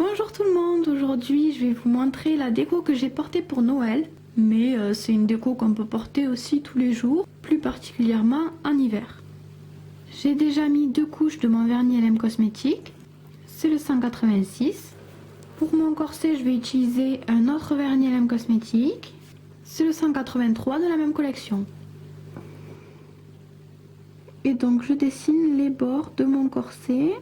Bonjour tout le monde, aujourd'hui je vais vous montrer la déco que j'ai portée pour Noël. Mais c'est une déco qu'on peut porter aussi tous les jours, plus particulièrement en hiver. J'ai déjà mis 2 couches de mon vernis LM Cosmétique, c'est le 186. Pour mon corset je vais utiliser un autre vernis LM Cosmétique, c'est le 183 de la même collection. Et donc je dessine les bords de mon corset.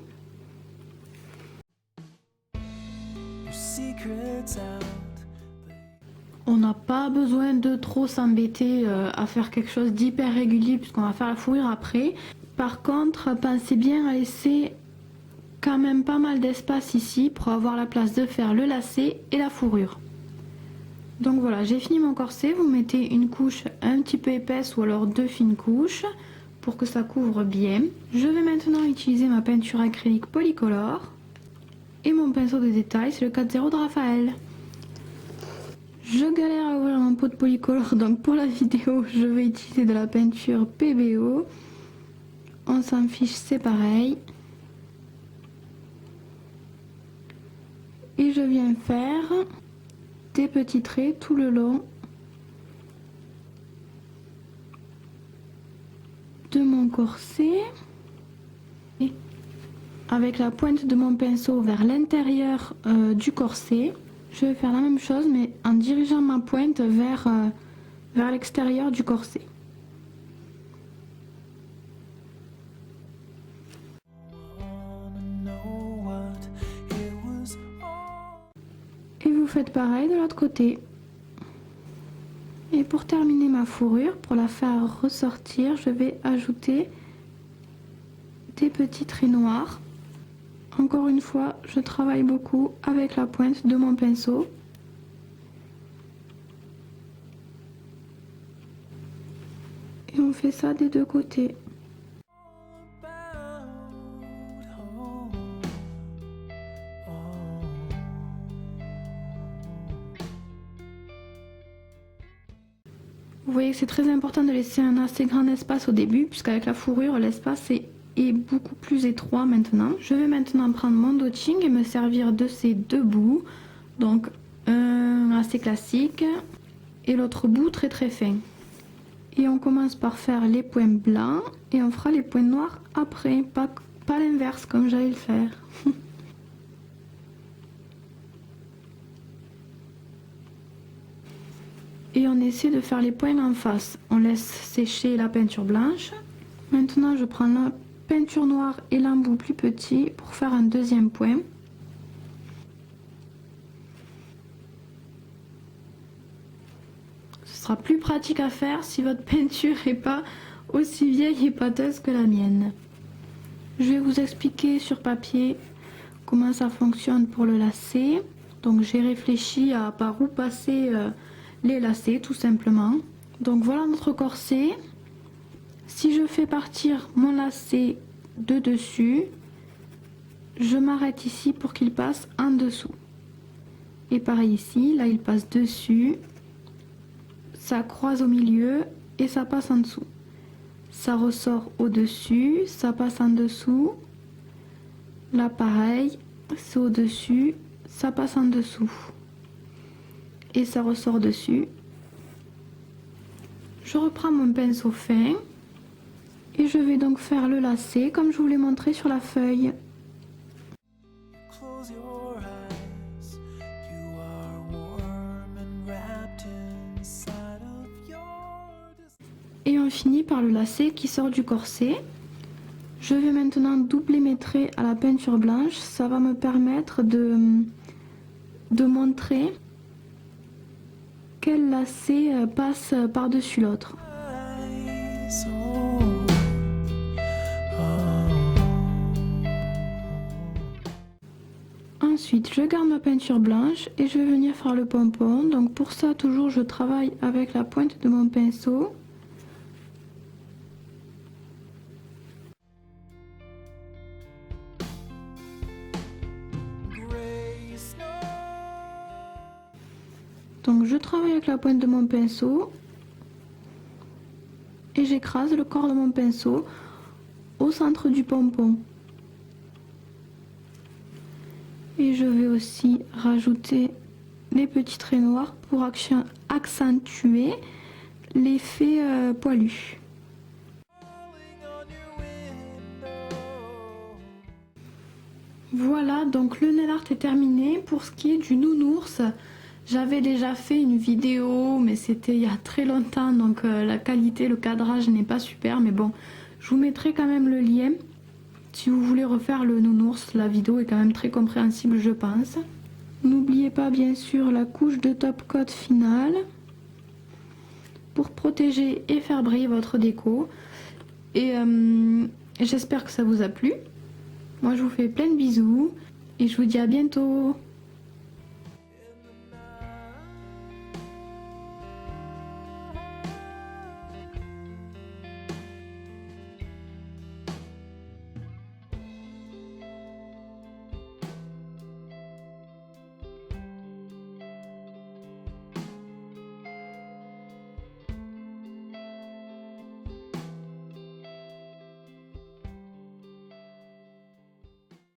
On n'a pas besoin de trop s'embêter à faire quelque chose d'hyper régulier puisqu'on va faire la fourrure après. Par contre, pensez bien à laisser quand même pas mal d'espace ici pour avoir la place de faire le lacet et la fourrure. Donc voilà, j'ai fini mon corset. Vous mettez une couche un petit peu épaisse ou alors 2 fines couches pour que ça couvre bien. Je vais maintenant utiliser ma peinture acrylique Polycolor. Et mon pinceau de détail, c'est le 4-0 de Raphaël. Je galère à ouvrir mon pot de Polycolor, donc pour la vidéo, je vais utiliser de la peinture PBO. On s'en fiche, c'est pareil. Et je viens faire des petits traits tout le long de mon corset. Avec la pointe de mon pinceau vers l'intérieur du corset, je vais faire la même chose mais en dirigeant ma pointe vers l'extérieur du corset. Et vous faites pareil de l'autre côté. Et pour terminer ma fourrure, pour la faire ressortir, je vais ajouter des petits traits noirs. Encore une fois, je travaille beaucoup avec la pointe de mon pinceau. Et on fait ça des deux côtés. Vous voyez que c'est très important de laisser un assez grand espace au début, puisqu'avec la fourrure, l'espace est beaucoup plus étroit maintenant. Je vais maintenant prendre mon dotting et me servir de ces deux bouts. Donc un assez classique et l'autre bout très fin. Et on commence par faire les points blancs et on fera les points noirs après, pas l'inverse comme j'allais le faire. Et on essaie de faire les points en face. On laisse sécher la peinture blanche. Maintenant je prends la peinture noire et l'embout plus petit pour faire un deuxième point. Ce sera plus pratique à faire si votre peinture n'est pas aussi vieille et pâteuse que la mienne. Je vais vous expliquer sur papier comment ça fonctionne pour le lacet. Donc j'ai réfléchi à par où passer les lacets tout simplement. Donc voilà notre corset. Si je fais partir mon lacet de dessus, je m'arrête ici pour qu'il passe en dessous. Et pareil ici, là il passe dessus, ça croise au milieu et ça passe en dessous. Ça ressort au-dessus, ça passe en dessous. Là pareil, c'est au-dessus, ça passe en dessous. Et ça ressort dessus. Je reprends mon pinceau fin. Et je vais donc faire le lacet comme je vous l'ai montré sur la feuille. Et on finit par le lacet qui sort du corset. Je vais maintenant doubler mes traits à la peinture blanche. Ça va me permettre de montrer quel lacet passe par-dessus l'autre. Ensuite, je garde ma peinture blanche et je vais venir faire le pompon. Donc pour ça, toujours, je travaille avec la pointe de mon pinceau. Donc je travaille avec la pointe de mon pinceau et j'écrase le corps de mon pinceau au centre du pompon. Et je vais aussi rajouter les petits traits noirs pour accentuer l'effet poilu. Voilà, donc le nail art est terminé. Pour ce qui est du nounours, j'avais déjà fait une vidéo, mais c'était il y a très longtemps, donc la qualité, le cadrage n'est pas super, mais bon, je vous mettrai quand même le lien. Si vous voulez refaire le nounours, la vidéo est quand même très compréhensible, je pense. N'oubliez pas bien sûr la couche de top coat finale pour protéger et faire briller votre déco. Et j'espère que ça vous a plu. Moi je vous fais plein de bisous et je vous dis à bientôt.